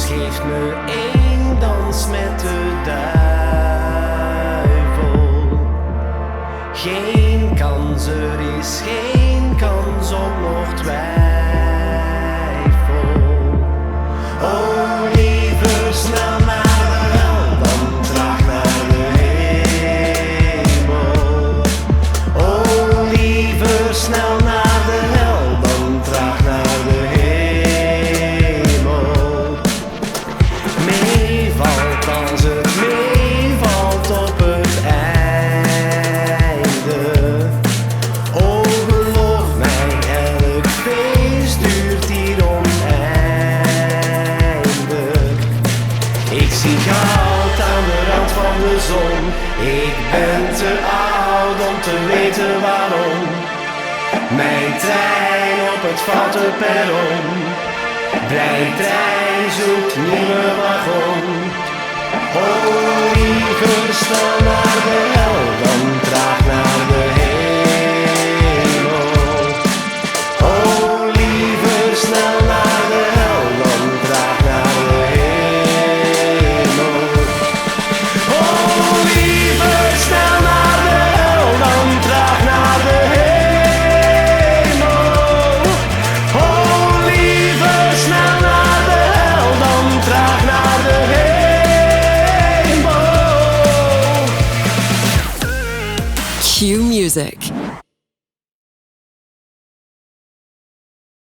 geeft me één dans met de duivel. Geen kans, er is geen kans op nog twijfel. Oh, liever snel naar de hel dan traag naar de hemel. Oh, liever snel naar de hel dan traag naar de hemel. Meevalt als het meevalt op het einde. Oh, geloof mij, elk feest duurt hier oneindig. Ik zie goud aan de rand van de zon. Ik ben te oud om te weten waarom. Mijn trein op het foute perron. Blij trein zoekt nieuwe wagon. Oh, liever snel naar de hel dan traag naar de hemel. Oh, liever snel naar de hel dan traag naar de hemel. Oh, liever snel naar de hel dan traag naar de hemel. Oh, liever snel naar de hel dan traag naar de hemel. Q Music.